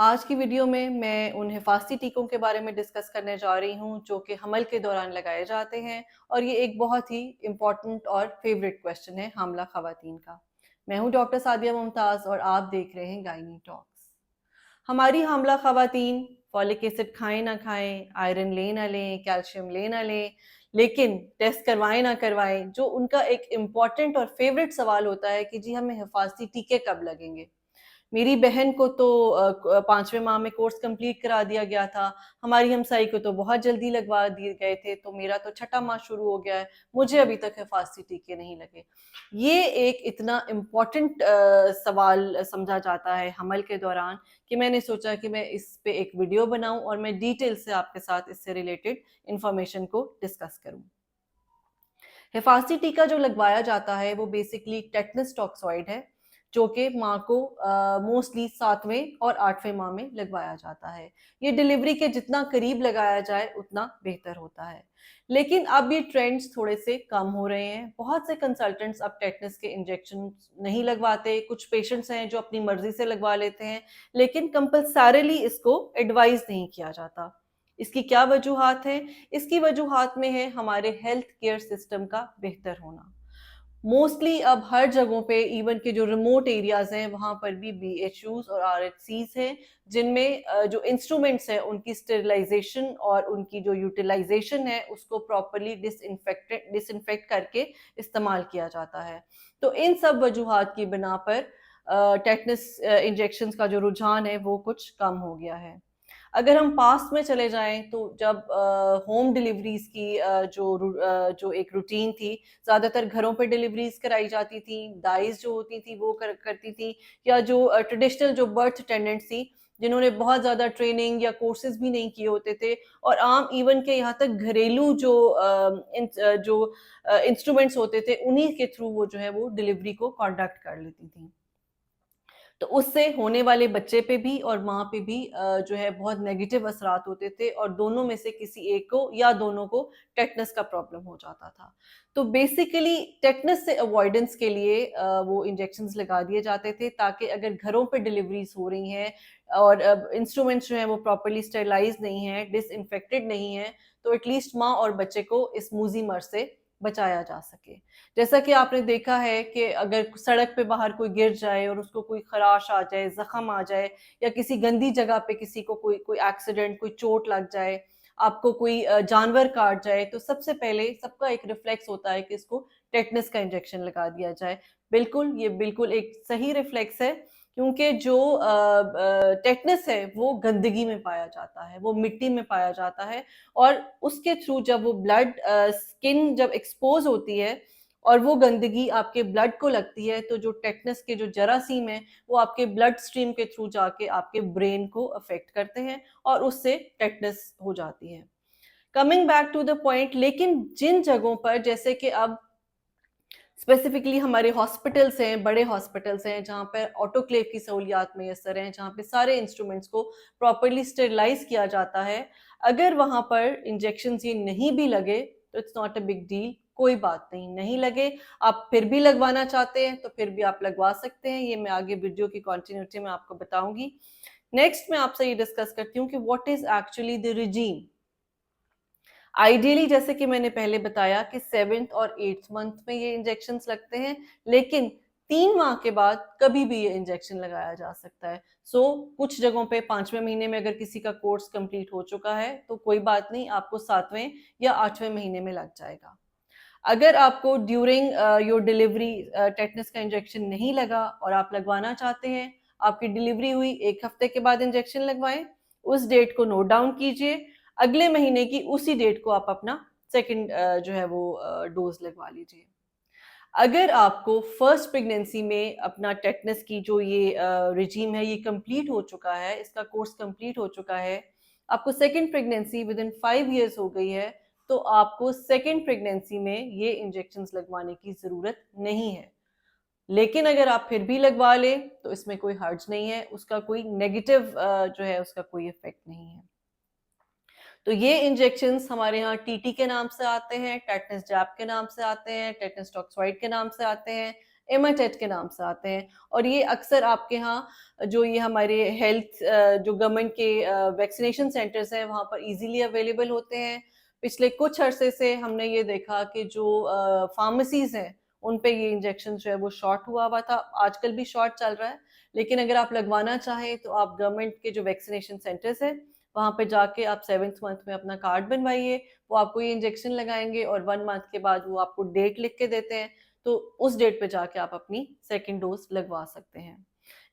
आज की वीडियो में मैं उन हिफाज़ती टीकों के बारे में डिस्कस करने जा रही हूँ जो कि हमल के दौरान लगाए जाते हैं और ये एक बहुत ही इम्पोर्टेंट और फेवरेट क्वेश्चन है हामला ख़वातीन का। मैं हूँ डॉक्टर सादिया मुमताज़ और आप देख रहे हैं गायनी टॉक्स। हमारी हामला ख़वातीन फॉलिक एसिड खाएं ना खाएं, आयरन ले ना लें, कैल्शियम ले ना लें, लेकिन टेस्ट करवाएं ना करवाएं, जो उनका एक इम्पॉर्टेंट और फेवरेट सवाल होता है कि जी हमें हिफाज़ती टीके कब लगेंगे। मेरी बहन को तो 5वें माह में कोर्स कंप्लीट करा दिया गया था। हमारी हमसाई को तो बहुत जल्दी लगवा दिए गए थे, तो मेरा तो छठा माह शुरू हो गया है। मुझे अभी तक हिफाज़ती टीके नहीं लगे। ये एक इतना इम्पोर्टेंट सवाल समझा जाता है हमल के दौरान कि मैंने सोचा कि मैं इस पे एक वीडियो बनाऊँ और मैं डिटेल से आपके साथ इससे रिलेटेड इन्फॉर्मेशन को डिस्कस करूँ। हिफाज़ती टीका जो लगवाया जाता है वो बेसिकली टेटनस टॉक्सॉइड है, जो कि माँ को मोस्टली 7वें और 8वें माह में लगवाया जाता है। ये डिलीवरी के जितना करीब लगाया जाए उतना बेहतर होता है। लेकिन अब ये ट्रेंड्स थोड़े से कम हो रहे हैं। बहुत से कंसल्टेंट्स अब टेटनस के इंजेक्शन नहीं लगवाते। कुछ पेशेंट्स हैं जो अपनी मर्जी से लगवा लेते हैं, लेकिन कंपल्सरीली इसको एडवाइस नहीं किया जाता। इसकी क्या वजूहात हैं? इसकी वजूहात में है हमारे हेल्थ केयर सिस्टम का बेहतर होना। मोस्टली अब हर जगहों पे इवन के जो रिमोट एरियाज हैं वहां पर भी बीएचयूज और आरएचसीज हैं, जिनमें जो इंस्ट्रूमेंट्स हैं उनकी स्टेरिलाइजेशन और उनकी जो यूटिलाइजेशन है उसको प्रॉपरली डिसइंफेक्ट करके इस्तेमाल किया जाता है। तो इन सब वजूहात की बिना पर टेटनस इंजेक्शन का जो रुझान है वो कुछ कम हो गया है। अगर हम पास्ट में चले जाएं तो जब होम डिलीवरीज की जो एक रूटीन थी, ज़्यादातर घरों पे डिलीवरीज कराई जाती थी, दाइज जो होती थी वो करती थी, या जो ट्रेडिशनल जो बर्थ अटेंडेंट्स थी जिन्होंने बहुत ज़्यादा ट्रेनिंग या कोर्सेज भी नहीं किए होते थे, और आम इवन के यहाँ तक घरेलू जो इंस्ट्रूमेंट्स होते थे उन्हीं के थ्रू वो जो है वो डिलीवरी को कंडक्ट कर लेती थी। तो उससे होने वाले बच्चे पे भी और माँ पे भी जो है बहुत नेगेटिव असरात होते थे, और दोनों में से किसी एक को या दोनों को टेटनस का प्रॉब्लम हो जाता था। तो बेसिकली टेटनस से अवॉइडेंस के लिए वो इंजेक्शंस लगा दिए जाते थे, ताकि अगर घरों पे डिलीवरीज हो रही हैं और इंस्ट्रूमेंट्स जो हैं वो प्रॉपरली स्टेरिलाइज नहीं है, डिसइंफेक्टेड नहीं है, तो एटलीस्ट माँ और बच्चे को इस मूजी मर से बचाया जा सके। जैसा कि आपने देखा है कि अगर सड़क पे बाहर कोई गिर जाए और उसको कोई खराश आ जाए, जख्म आ जाए, या किसी गंदी जगह पे किसी को कोई कोई एक्सीडेंट, कोई चोट लग जाए, आपको कोई जानवर काट जाए, तो सबसे पहले सबका एक रिफ्लेक्स होता है कि इसको टेटनस का इंजेक्शन लगा दिया जाए। बिल्कुल, ये बिल्कुल एक सही रिफ्लेक्स है, क्योंकि जो टेटनस है वो गंदगी में पाया जाता है, वो मिट्टी में पाया जाता है, और उसके थ्रू जब वो ब्लड स्किन जब एक्सपोज होती है और वो गंदगी आपके ब्लड को लगती है, तो जो टेटनस के जो जरासीम है वो आपके ब्लड स्ट्रीम के थ्रू जाके आपके ब्रेन को अफेक्ट करते हैं और उससे टेटनस हो जाती है। Coming back to the point, लेकिन जिन जगहों पर जैसे कि अब स्पेसिफिकली हमारे हॉस्पिटल्स हैं, बड़े हॉस्पिटल्स हैं जहाँ पर ऑटोक्लेव की सहूलियात मैसर हैं, जहाँ पे सारे इंस्ट्रूमेंट्स को प्रॉपरली स्टेरिलाइज किया जाता है, अगर वहाँ पर इंजेक्शन ये नहीं भी लगे तो it's not a big deal, कोई बात नहीं, नहीं लगे, आप फिर भी लगवाना चाहते हैं तो फिर भी आप लगवा सकते हैं। ये मैं आगे वीडियो की कंटिन्यूटी में आपको बताऊंगी। नेक्स्ट मैं आपसे ये डिस्कस करती हूँ कि what is actually the regime. Ideally जैसे कि मैंने पहले बताया कि 7th और 8th मंथ में ये इंजेक्शंस लगते हैं, लेकिन 3 माह के बाद कभी भी ये इंजेक्शन लगाया जा सकता है। कुछ जगहों पे 5वें महीने में अगर किसी का कोर्स कंप्लीट हो चुका है तो कोई बात नहीं, आपको 7वें या 8वें महीने में लग जाएगा। अगर आपको ड्यूरिंग योर डिलीवरी टेटनस का इंजेक्शन नहीं लगा और आप लगवाना चाहते हैं, आपकी डिलीवरी हुई 1 हफ्ते के बाद इंजेक्शन लगवाएं, उस डेट को नोट डाउन कीजिए, अगले महीने की उसी डेट को आप अपना सेकंड जो है वो डोज लगवा लीजिए। अगर आपको फर्स्ट प्रेगनेंसी में अपना टेटनस की जो ये रिजीम है ये कंप्लीट हो चुका है, इसका कोर्स कंप्लीट हो चुका है, आपको second pregnancy with in 5 years हो गई है, तो आपको सेकंड प्रेगनेंसी में ये इंजेक्शंस लगवाने की जरूरत नहीं है। लेकिन अगर आप फिर भी लगवा लें तो इसमें कोई हर्ज नहीं है, उसका कोई नेगेटिव जो है उसका कोई इफेक्ट नहीं है। तो ये इंजेक्शंस हमारे यहाँ टीटी के नाम से आते हैं, टेटनस जैब के नाम से आते हैं, टेटनस टॉक्सॉइड के नाम से आते हैं, एमाटेट के नाम से आते हैं। और ये अक्सर आपके यहाँ जो ये हमारे हेल्थ जो गवर्नमेंट के वैक्सीनेशन सेंटर्स हैं वहाँ पर इजीली अवेलेबल होते हैं। पिछले कुछ अरसे से हमने ये देखा कि जो फार्मेसीज हैं उन पे ये इंजेक्शन जो है वो शॉर्ट हुआ हुआ था, आजकल भी शॉर्ट चल रहा है। लेकिन अगर आप लगवाना चाहें तो आप गवर्नमेंट के जो वैक्सीनेशन सेंटर्स हैं वहाँ पे जाके आप 7th मंथ में अपना कार्ड बनवाइए, वो आपको ये इंजेक्शन लगाएंगे और 1 मंथ के बाद वो आपको डेट लिख के देते हैं, तो उस डेट पे जाके आप अपनी सेकेंड डोज लगवा सकते हैं।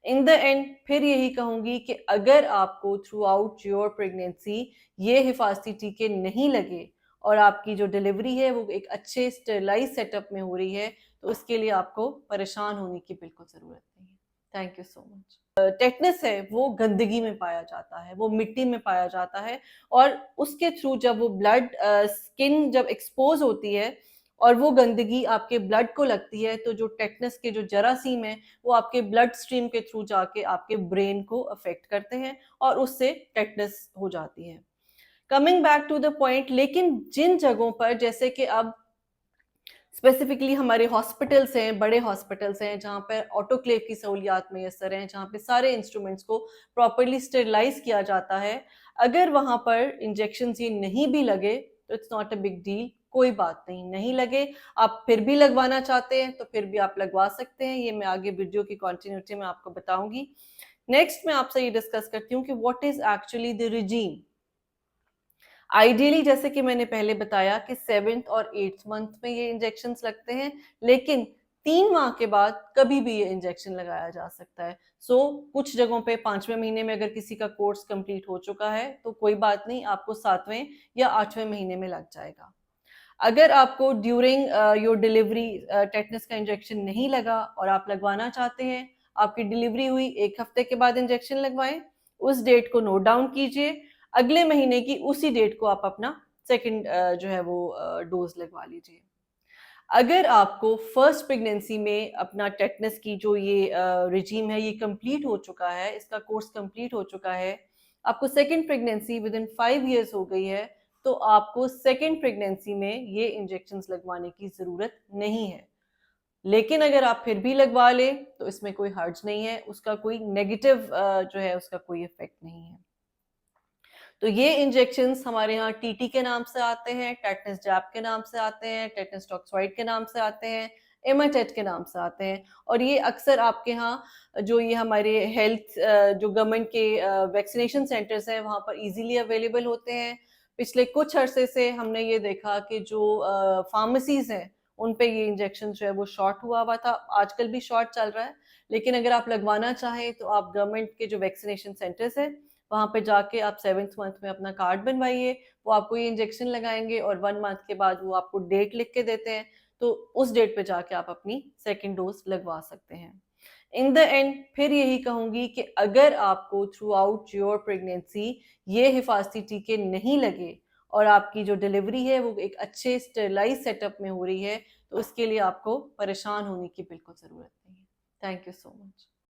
इन द एंड फिर यही कहूंगी कि अगर आपको थ्रू आउट योर प्रेगनेंसी ये हिफाजती टीके नहीं लगे और आपकी जो डिलीवरी है वो एक अच्छे स्टेरलाइज सेटअप में हो रही है, तो उसके लिए आपको परेशान होने की बिल्कुल ज़रूरत नहीं है। Thank you so much. Tetanus है वो गंदगी में पाया जाता है, वो मिट्टी में पाया जाता है और उसके थ्रू जब वो ब्लड स्किन जब एक्सपोज होती है और वो गंदगी आपके ब्लड को लगती है, तो जो टेटनस के जो जरासीम है वो आपके ब्लड स्ट्रीम के थ्रू जाके आपके ब्रेन को अफेक्ट करते हैं और उससे टेटनस हो जाती है। Coming back to the point, लेकिन जिन जगहों पर जैसे कि अब स्पेसिफिकली हमारे हॉस्पिटल्स हैं, बड़े हॉस्पिटल्स हैं जहाँ पर ऑटोक्लेव की सहूलियात मैसर हैं, जहाँ पे सारे इंस्ट्रूमेंट्स को प्रॉपरली स्टेरिलाइज किया जाता है, अगर वहाँ पर इंजेक्शन ये नहीं भी लगे तो it's not a big deal, कोई बात नहीं, नहीं लगे, आप फिर भी लगवाना चाहते हैं तो फिर भी आप लगवा सकते हैं। ये मैं आगे वीडियो की कंटिन्यूटी में आपको बताऊंगी। नेक्स्ट मैं आपसे ये डिस्कस करती हूँ कि what is actually the regime. Ideally जैसे कि मैंने पहले बताया कि 7th और 8th मंथ में ये इंजेक्शंस लगते हैं, लेकिन 3 माह के बाद कभी भी ये इंजेक्शन लगाया जा सकता है। कुछ जगहों पे 5वें महीने में अगर किसी का कोर्स कंप्लीट हो चुका है तो कोई बात नहीं, आपको 7वें या 8वें महीने में लग जाएगा। अगर आपको ड्यूरिंग योर डिलीवरी टेटनस का इंजेक्शन नहीं लगा और आप लगवाना चाहते हैं, आपकी डिलीवरी हुई 1 हफ्ते के बाद इंजेक्शन लगवाएं, उस डेट को नोट डाउन कीजिए, अगले महीने की उसी डेट को आप अपना सेकंड जो है वो डोज लगवा लीजिए। अगर आपको फर्स्ट प्रेगनेंसी में अपना टेटनस की जो ये रिजीम है ये कंप्लीट हो चुका है, इसका कोर्स कंप्लीट हो चुका है, आपको second pregnancy with in 5 years हो गई है, तो आपको सेकंड प्रेगनेंसी में ये इंजेक्शंस लगवाने की जरूरत नहीं है। लेकिन अगर आप फिर भी लगवा लें तो इसमें कोई हर्ज नहीं है, उसका कोई नेगेटिव जो है उसका कोई इफेक्ट नहीं है। तो ये इंजेक्शंस हमारे यहाँ टीटी के नाम से आते हैं, टेटनस जैब के नाम से आते हैं, टेटनस टॉक्सॉइड के नाम से आते हैं, एमाटेट के नाम से आते हैं। और ये अक्सर आपके यहाँ जो ये हमारे हेल्थ जो गवर्नमेंट के वैक्सीनेशन सेंटर्स हैं वहाँ पर इजीली अवेलेबल होते हैं। पिछले कुछ अरसे से हमने ये देखा कि जो फार्मेसीज हैं उन पे ये इंजेक्शन जो है वो शॉर्ट हुआ हुआ था, आजकल भी शॉर्ट चल रहा है। लेकिन अगर आप लगवाना चाहें तो आप गवर्नमेंट के जो वैक्सीनेशन सेंटर्स हैं वहाँ पे जाके आप 7th मंथ में अपना कार्ड बनवाइए, वो आपको ये इंजेक्शन लगाएंगे और 1 मंथ के बाद वो आपको डेट लिख के देते हैं, तो उस डेट पे जाके आप अपनी सेकेंड डोज लगवा सकते हैं। इन द एंड फिर यही कहूंगी कि अगर आपको थ्रू आउट योर प्रेगनेंसी ये हिफाजती टीके नहीं लगे और आपकी जो डिलीवरी है वो एक अच्छे स्टेरलाइज सेटअप में हो रही है, तो उसके लिए आपको परेशान होने की बिल्कुल ज़रूरत नहीं है। Thank you so much.